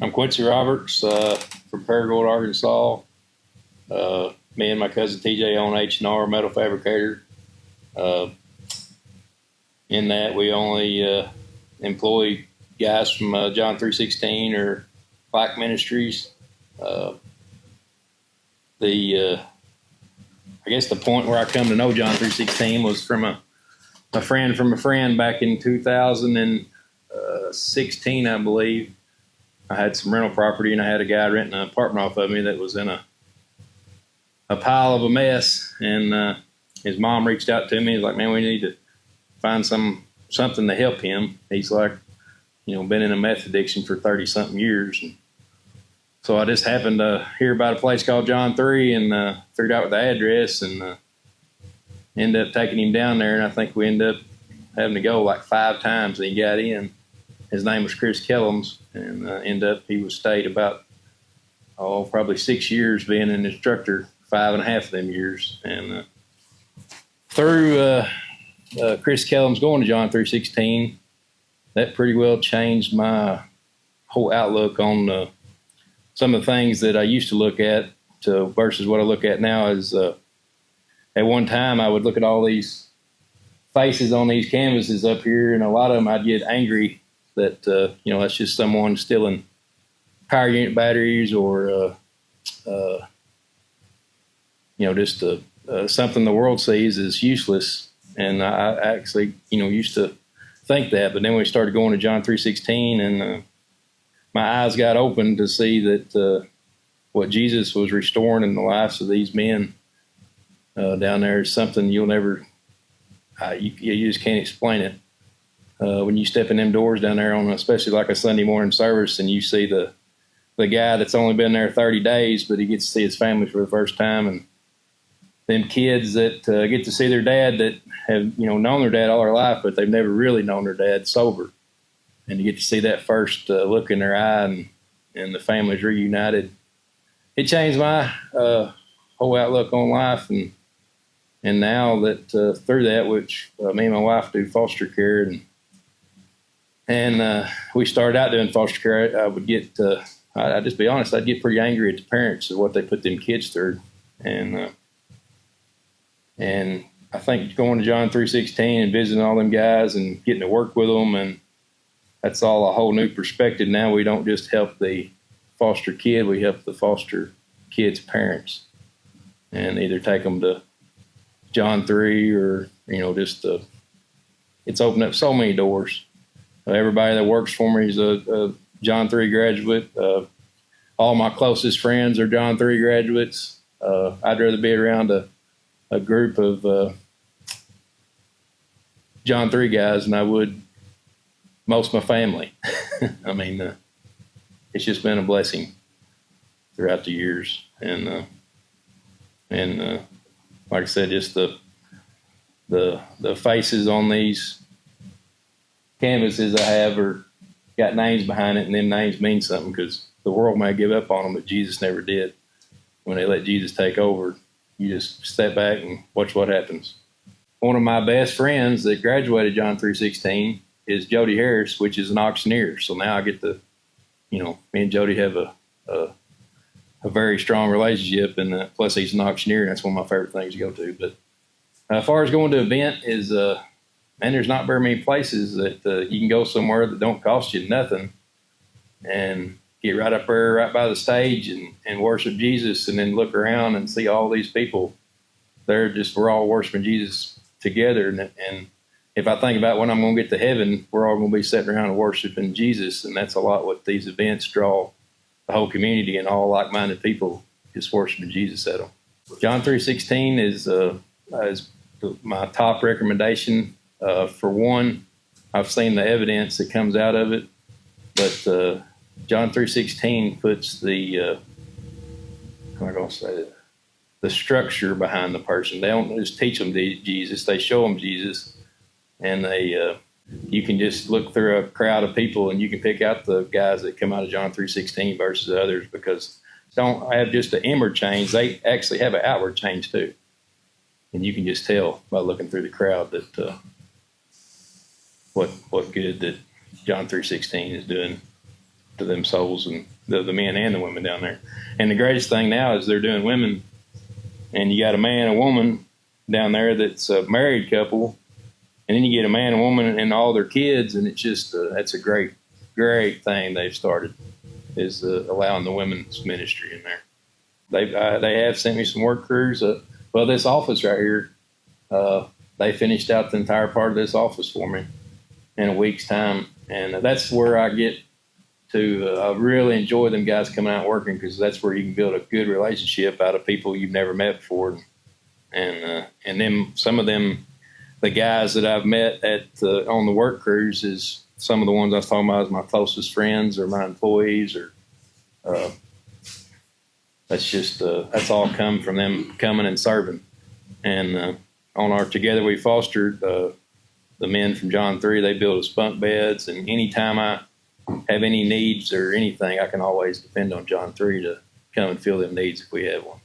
I'm Quincy Roberts from Paragould, Arkansas. Me and my cousin TJ own H&R Metal Fabricator. In that, we only employ guys from John 3:16 or Black Ministries. I guess the point where I come to know John 3:16 was from a friend back in 2016, I believe. I had some rental property, and I had a guy renting an apartment off of me that was in a pile of a mess. And his mom reached out to me. He's like, "Man, we need to find something to help him." He's like, been in a meth addiction for 30-something years. And so I just happened to hear about a place called John 3 and figured out the address and ended up taking him down there. And I think we ended up having to go like 5 times, and he got in. His name was Chris Kellums, and he was stayed about, probably 6 years being an instructor, 5.5 of them years. And through Chris Kellums going to John 3:16, that pretty well changed my whole outlook on some of the things that I used to look at versus what I look at now. Is at one time I would look at all these faces on these canvases up here, and a lot of them I'd get angry that, that's just someone stealing power unit batteries or, just something the world sees as useless. And I actually, used to think that. But then we started going to John 3:16, and my eyes got open to see that what Jesus was restoring in the lives of these men down there is something you'll never, you just can't explain it. When you step in them doors down there on, especially like a Sunday morning service, and you see the guy that's only been there 30 days, but he gets to see his family for the first time, and them kids that get to see their dad that have, known their dad all their life, but they've never really known their dad sober. And you get to see that first look in their eye, and the family's reunited. It changed my whole outlook on life, and now that through that, which me and my wife do foster care, and we started out doing foster care, I would get, I'd just be honest, I'd get pretty angry at the parents of what they put them kids through. And I think going to John 3:16 and visiting all them guys and getting to work with them, and that's all a whole new perspective. Now we don't just help the foster kid, we help the foster kid's parents, and either take them to John 3 or, it's opened up so many doors. Everybody that works for me is a John 3 graduate. All my closest friends are John 3 graduates. I'd rather be around a group of John 3 guys than I would most of my family. I mean, it's just been a blessing throughout the years. And like I said, just the faces on these canvases I have got names behind it, and them names mean something, because the world may give up on them, but Jesus never did. When they let Jesus take over, you just step back and watch what happens. One of my best friends that graduated John 3:16 is Jody Harris, which is an auctioneer. So now I get to, me and Jody have a very strong relationship, and plus he's an auctioneer, and that's one of my favorite things to go to. But as far as going to an event is, there's not very many places that you can go somewhere that don't cost you nothing and get right up there, right by the stage, and worship Jesus, and then look around and see all these people. We're all worshiping Jesus together. And if I think about when I'm going to get to heaven, we're all going to be sitting around and worshiping Jesus. And that's a lot what these events draw the whole community and all like-minded people just worshiping Jesus at them. John 3:16 is my top recommendation. For one, I've seen the evidence that comes out of it, but John 3:16 puts the structure behind the person. They don't just teach them Jesus; they show them Jesus, and you can just look through a crowd of people and you can pick out the guys that come out of John 3:16 versus the others, because they don't have just an inward change; they actually have an outward change too, and you can just tell by looking through the crowd that what good that John 3:16 is doing to them souls, and the men and the women down there. And the greatest thing now is they're doing women, and you got a man and a woman down there that's a married couple, and then you get a man and woman and all their kids, and it's just that's a great thing they've started, is allowing the women's ministry in there. They have sent me some work crews. Well, this office right here, they finished out the entire part of this office for me in a week's time, and that's where I get to I really enjoy them guys coming out working, because that's where you can build a good relationship out of people you've never met before, and then some of them, the guys that I've met at on the work crews, is some of the ones I was talking about as my closest friends or my employees, or that's just that's all come from them coming and serving. And on our Together We Fostered, the men from John 3, they build us bunk beds, and anytime I have any needs or anything, I can always depend on John 3 to come and fill them needs if we have one.